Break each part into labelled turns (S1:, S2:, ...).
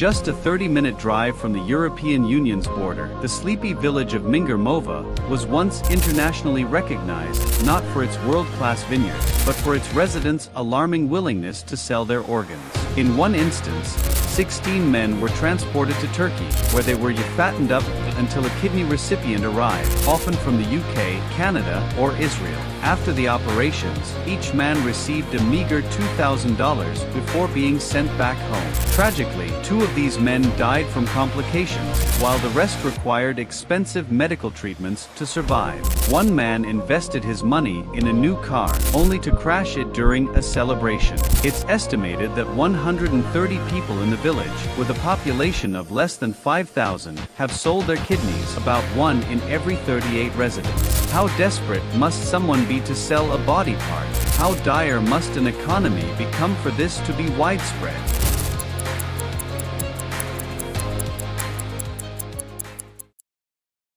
S1: Just a 30-minute drive from the European Union's border, the sleepy village of Mova was once internationally recognized, not for its world-class vineyards, but for its residents' alarming willingness to sell their organs. In one instance, 16 men were transported to Turkey, where they were fattened up until a kidney recipient arrived, often from the UK, Canada, or Israel. After the operations, each man received a meager $2,000 before being sent back home. Tragically, 2 of these men died from complications, while the rest required expensive medical treatments to survive. One man invested his money in a new car, only to crash it during a celebration. It's estimated that 130 people in the village, with a population of less than 5,000, have sold their kidneys, about 1 in every 38 residents. How desperate must someone be to sell a body part? How dire must an economy become for this to be widespread?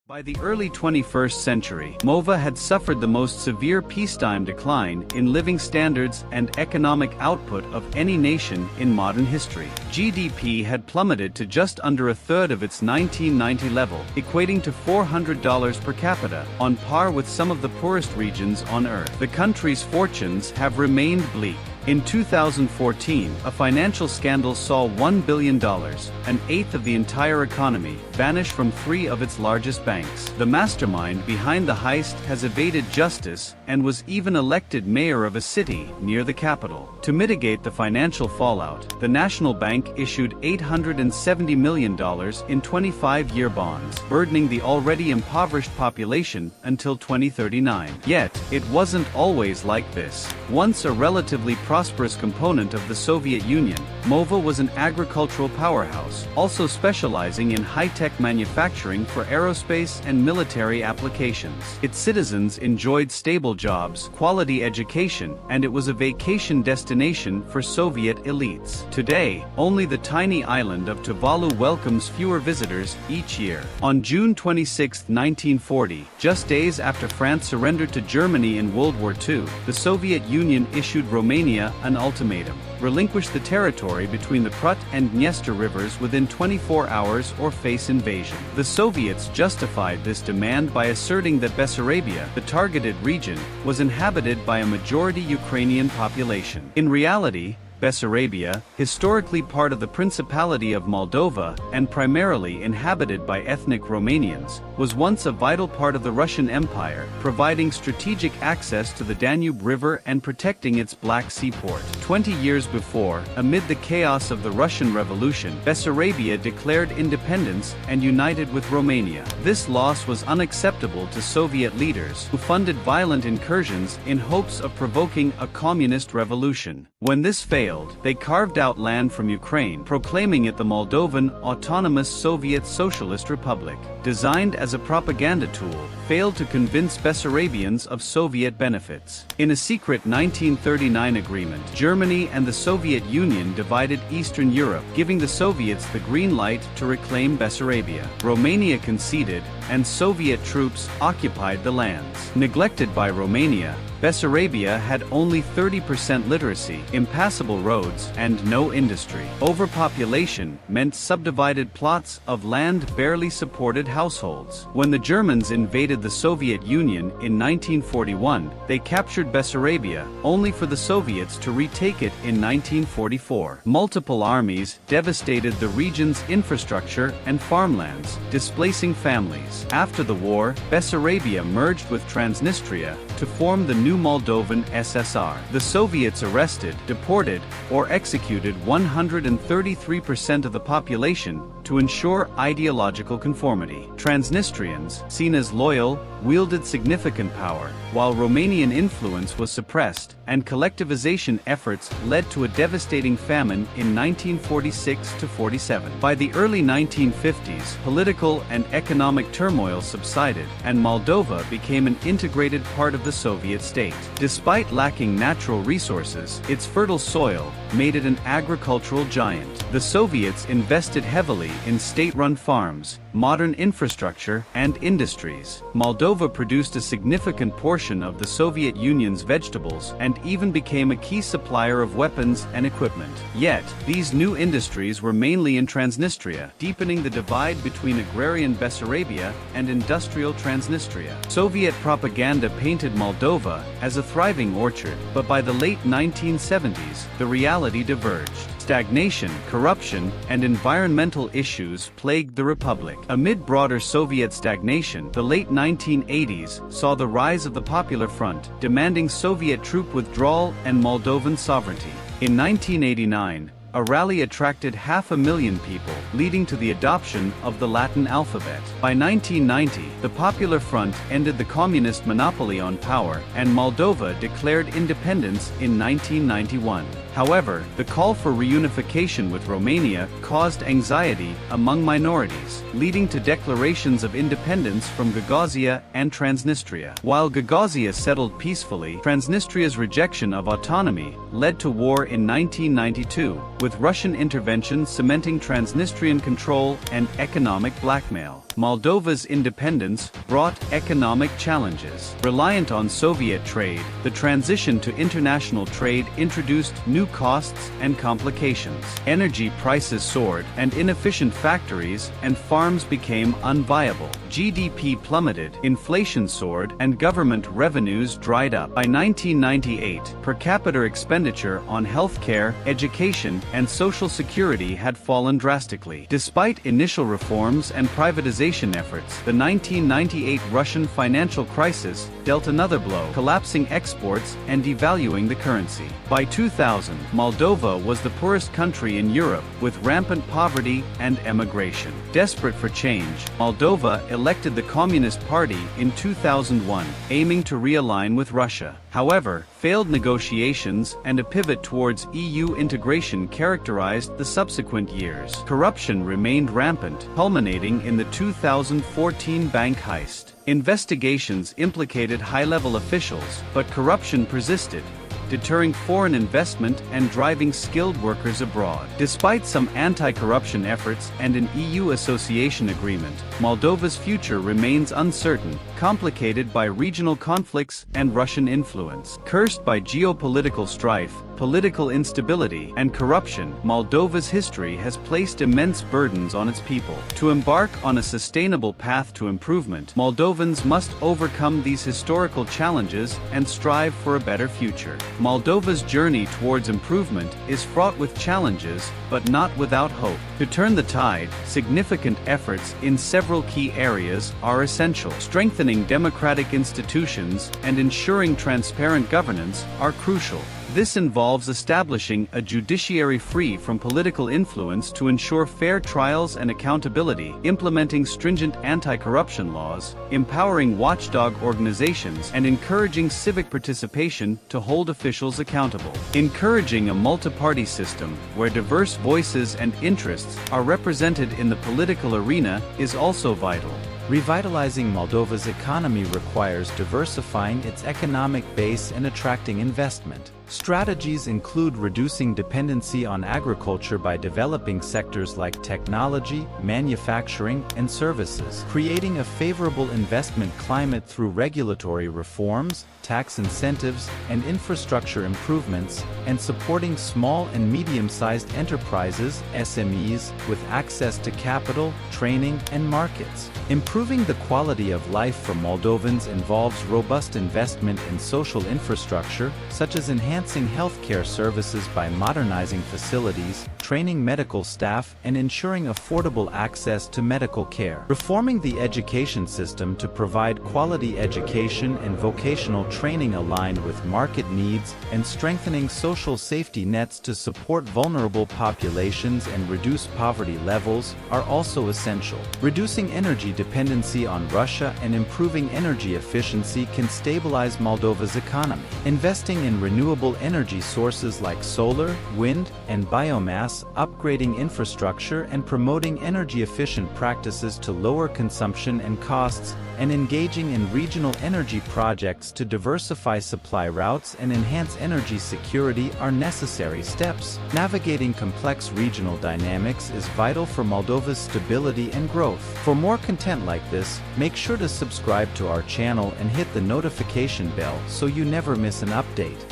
S1: By the early 21st century, Moldova had suffered the most severe peacetime decline in living standards and economic output of any nation in modern history. GDP had plummeted to just under a third of its 1990 level, equating to $400 per capita, on par with some of the poorest regions on Earth. The country's fortunes have remained bleak. In 2014, a financial scandal saw $1 billion, an eighth of the entire economy, vanish from 3 of its largest banks. The mastermind behind the heist has evaded justice and was even elected mayor of a city near the capital. To mitigate the financial fallout, the National Bank issued $870 million in 25-year bonds, burdening the already impoverished population until 2039. Yet, it wasn't always like this. Once a relatively prosperous component of the Soviet Union, Moldova was an agricultural powerhouse, also specializing in high-tech manufacturing for aerospace and military applications. Its citizens enjoyed stable jobs, quality education, and it was a vacation destination for Soviet elites. Today, only the tiny island of Tuvalu welcomes fewer visitors each year. On June 26, 1940, just days after France surrendered to Germany in World War II, the Soviet Union issued Romania an ultimatum: relinquish the territory between the Prut and Dniester rivers within 24 hours or face invasion. The Soviets justified this demand by asserting that Bessarabia, the targeted region, was inhabited by a majority Ukrainian population. In reality, Bessarabia, historically part of the Principality of Moldova and primarily inhabited by ethnic Romanians, was once a vital part of the Russian Empire, providing strategic access to the Danube River and protecting its Black Sea port. 20 years before, amid the chaos of the Russian Revolution, Bessarabia declared independence and united with Romania. This loss was unacceptable to Soviet leaders, who funded violent incursions in hopes of provoking a communist revolution. When this failed, they carved out land from Ukraine, proclaiming it the Moldovan Autonomous Soviet Socialist Republic. Designed as a propaganda tool, failed to convince Bessarabians of Soviet benefits. In a secret 1939 agreement, Germany and the Soviet Union divided Eastern Europe, giving the Soviets the green light to reclaim Bessarabia. Romania conceded, and Soviet troops occupied the lands. Neglected by Romania, Bessarabia had only 30% literacy, impassable roads, and no industry. Overpopulation meant subdivided plots of land barely supported households. When the Germans invaded the Soviet Union in 1941, they captured Bessarabia, only for the Soviets to retake it in 1944. Multiple armies devastated the region's infrastructure and farmlands, displacing families. After the war, Bessarabia merged with Transnistria to form the new Moldovan SSR. The Soviets arrested, deported, or executed 133% of the population to ensure ideological conformity. Transnistrians, seen as loyal, wielded significant power, while Romanian influence was suppressed, and collectivization efforts led to a devastating famine in 1946–47. By the early 1950s, political and economic turmoil subsided, and Moldova became an integrated part of the Soviet state. Despite lacking natural resources, its fertile soil, made it an agricultural giant. The Soviets invested heavily in state-run farms, modern infrastructure, and industries. Moldova produced a significant portion of the Soviet Union's vegetables and even became a key supplier of weapons and equipment. Yet, these new industries were mainly in Transnistria, deepening the divide between agrarian Bessarabia and industrial Transnistria. Soviet propaganda painted Moldova as a thriving orchard, but by the late 1970s, the reality diverged. Stagnation, corruption, and environmental issues plagued the republic. Amid broader Soviet stagnation, the late 1980s saw the rise of the Popular Front, demanding Soviet troop withdrawal and Moldovan sovereignty. In 1989, a rally attracted 500,000 people, leading to the adoption of the Latin alphabet. By 1990, the Popular Front ended the communist monopoly on power, and Moldova declared independence in 1991. However, the call for reunification with Romania caused anxiety among minorities, leading to declarations of independence from Gagauzia and Transnistria. While Gagauzia settled peacefully, Transnistria's rejection of autonomy led to war in 1992, with Russian intervention cementing Transnistrian control and economic blackmail. Moldova's independence brought economic challenges. Reliant on Soviet trade, the transition to international trade introduced new costs and complications. Energy prices soared, and inefficient factories and farms became unviable. GDP plummeted, inflation soared, and government revenues dried up. By 1998, per capita expenditure on healthcare, education, and social security had fallen drastically. Despite initial reforms and privatization efforts, the 1998 Russian financial crisis dealt another blow, collapsing exports and devaluing the currency. By 2000, Moldova was the poorest country in Europe, with rampant poverty and emigration. Desperate for change, Moldova elected the Communist Party in 2001, aiming to realign with Russia. However, failed negotiations and a pivot towards EU integration characterized the subsequent years. Corruption remained rampant, culminating in the 2014 bank heist. Investigations implicated high-level officials, but corruption persisted, deterring foreign investment and driving skilled workers abroad. Despite some anti-corruption efforts and an EU association agreement, Moldova's future remains uncertain, complicated by regional conflicts and Russian influence. Cursed by geopolitical strife, political instability, and corruption, Moldova's history has placed immense burdens on its people. To embark on a sustainable path to improvement, Moldovans must overcome these historical challenges and strive for a better future. Moldova's journey towards improvement is fraught with challenges, but not without hope. To turn the tide, significant efforts in several key areas are essential. Strengthening democratic institutions and ensuring transparent governance are crucial. This involves establishing a judiciary free from political influence to ensure fair trials and accountability, implementing stringent anti-corruption laws, empowering watchdog organizations, and encouraging civic participation to hold officials accountable. Encouraging a multi-party system where diverse voices and interests are represented in the political arena is also vital.
S2: Revitalizing Moldova's economy requires diversifying its economic base and attracting investment. Strategies include reducing dependency on agriculture by developing sectors like technology, manufacturing, and services, creating a favorable investment climate through regulatory reforms, tax incentives, and infrastructure improvements, and supporting small and medium-sized enterprises, SMEs, with access to capital, training, and markets. Improving the quality of life for Moldovans involves robust investment in social infrastructure, such as enhancing healthcare services by modernizing facilities, training medical staff, and ensuring affordable access to medical care. Reforming the education system to provide quality education and vocational training aligned with market needs, and strengthening social safety nets to support vulnerable populations and reduce poverty levels are also essential. Reducing energy dependency on Russia and improving energy efficiency can stabilize Moldova's economy. Investing in renewable energy sources like solar, wind, and biomass thus upgrading infrastructure and promoting energy-efficient practices to lower consumption and costs, and engaging in regional energy projects to diversify supply routes and enhance energy security are necessary steps. Navigating complex regional dynamics is vital for Moldova's stability and growth. For more content like this, make sure to subscribe to our channel and hit the notification bell so you never miss an update.